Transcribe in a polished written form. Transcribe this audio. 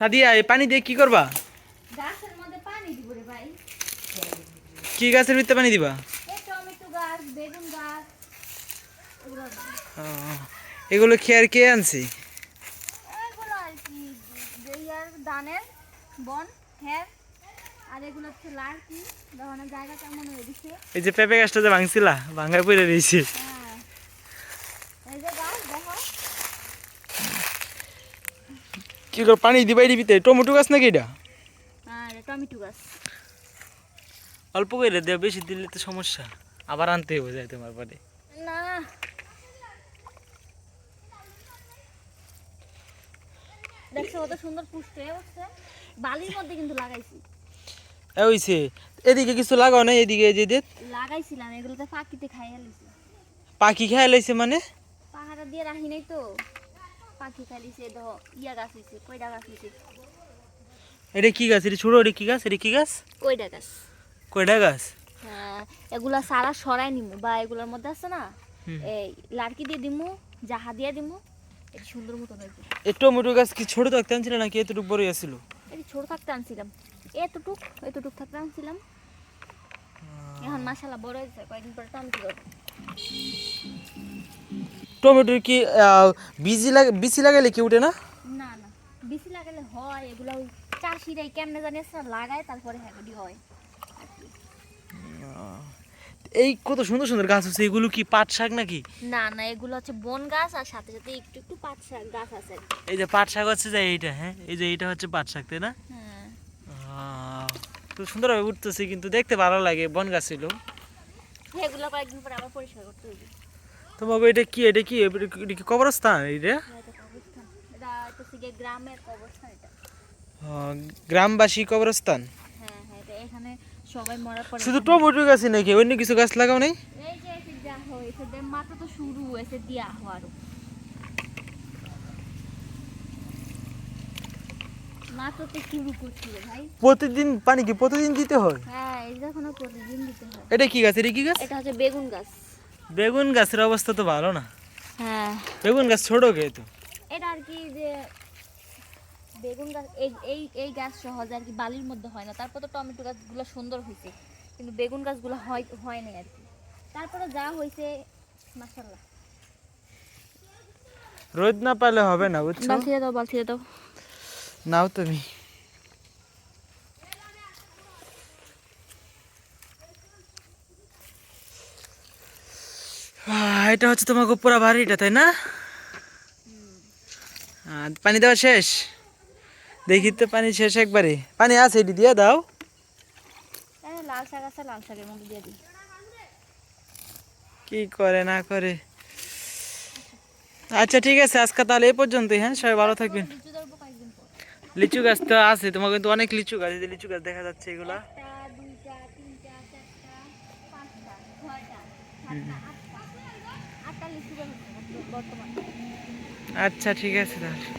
সাদিয়া এই পানি দিয়ে কি করবা? গাছের মধ্যে পানি দিব রে ভাই। কি গাছের ভিতরে পানি দিবা? এই টমেটো গাছ, বেগুন গাছ এগুলো এগুলো খেয়ার কে আনছে? এগুলো আর কি যে ইয়ার ধানের বন হ্যাঁ। আর এগুলো হচ্ছে লাড়কি দহনের জায়গা কেমন হয়ে দিছে। এই যে পেঁপে গাছটা যে ভাঙছিলা ভাঙায় পড়ে রয়েছে। হ্যাঁ এই যে গাছ দেখো। কি করে পানি দিবাই দিবিতে? টমেটো গাছ নাকি এটা? আর টমেটো গাছ অল্প করে দেও, বেশি দিলে তো সমস্যা, আবার আনতে হবে যায় তোমার পরে। না দেখছো কত সুন্দর পুষ্ট হয়ে উঠছে। বালির মধ্যে কিন্তু লাগাইছি। হইছে এদিকে কিছু লাগাও না? এদিকে যে দেখ লাগাইছিলাম এগুলোতে পাখিতে খাইয়া লিছি। পাখি খেয়ে লাইছে মানে? পাহাড়া দিয়ে রাখি নাই তো পাখি খাইছে। দেখো ইয়া গাছ হইছে, কয়টা গাছ হইছে। এটা কি গাছ? এটা ছোট, এটা কি গাছ? এটা কি গাছ? কয়টা গাছ? কয়টা গাছ? হ্যাঁ এগুলা সারা সরাই নিমু বা এগুলোর মধ্যে আছে না এই লাড়কি দিয়ে দিমু, জাহা দিয়ে দিমু, এটা সুন্দর মতো হইবে। এই টমেটো গাছ কি ছোট থাকতে আনছিল নাকি এতটুকু বড় আছিল? এই ছোট থাকতে আনছিলাম, এতটুক থাকতে আনছিলাম। এখন মাশাআল্লাহ বড় হয়েছে, কয়েকদিন পরে টমেটো দেবো। টমেটোর কি বিচি লাগাইলে কি উঠে না? না না বেশি লাগালে হয়, এগুলো ওই চাষিরাই কেমনে জানিস না লাগায় তারপরে হ্যাঁ হয়। এই কত সুন্দর সুন্দর গাছ আছে, এগুলো কি পাট শাক নাকি? না না এগুলো হচ্ছে বন গাছ আর সাথে সাথে একটু একটু পাট শাক গাছ আছে। এই যে পাট শাক হচ্ছে যে এইটা, হ্যাঁ এই যে এইটা হচ্ছে পাট শাক, তাই না? হ্যাঁ খুব সুন্দরভাবে উঠতেছে, কিন্তু দেখতে ভালো লাগে, বন গাছ ছিল। এগুলো কয়েকদিন পরে আবার পরিষ্কার করতে হবে। তোমাকে এটা কি, এটা কি, এটা কি কবরস্থান? এটা এটা কবরস্থান, এটা হচ্ছে গিয়ে গ্রামের কবরস্থান এটা। গ্রামবাসী কবরস্থান। হ্যাঁ হ্যাঁ এটা এখানে সবাই মরার পরে শুধু টমেটো গাছই নাকি, অন্য কিছু গাছ লাগাও নাই? এই যে এসে যা হয়েছে যে মাত্র তো শুরু হয়েছে দিয়া হওয়ার, মাত্র তো শুরু করছিল ভাই। প্রতিদিন পানি কি প্রতিদিন দিতে হয়? হ্যাঁ এই যখন প্রতিদিন দিতে হয়। এটা কি গাছ? এটা কি গাছ? এটা হচ্ছে বেগুন গাছ। বেগুন গাছের অবস্থা তো ভালো না। হ্যাঁ বেগুন গাছ ছোট কে তো। এটা আর কি যে বেগুন গাছ এই এই এই গাছ সহজে আর কি বালির মধ্যে হয় না। তারপর তো টমেটো গাছগুলো সুন্দর হয়েছে, কিন্তু বেগুন গাছগুলো হয় নাই আর কি। তারপরে যা হয়েছে মাশাআল্লাহ। রোদ না পালে হবে না, বুঝছো? বালতিতে দাও। নাও তুমি। এটা হচ্ছে তোমাকে পুরা বাড়িটা, তাই না? পানি দেওয়া শেষ? দেখি তো পানি শেষ একবারে। পানি আছে, এটি দিয়ে দাও। লাল শাক আছে, লাল শাকের মধ্যে দিয়ে দিই। কি করে না করে। আচ্ছা ঠিক আছে, আজকে তাহলে এই পর্যন্তই। হ্যাঁ, সবাই ভালো থাকবেন। লিচু ধরবো কয়েকদিন পর। লিচু গাছ তো আছে তোমার, কিন্তু অনেক লিচু গাছ, এই যে লিচু গাছ দেখা যাচ্ছে এগুলা। একটা দুইটা তিনটা চারটা পাঁচটা ছয়টা সাতটা আটটা লিচু গাছ আছে বর্তমানে। আচ্ছা ঠিক আছে তাহলে।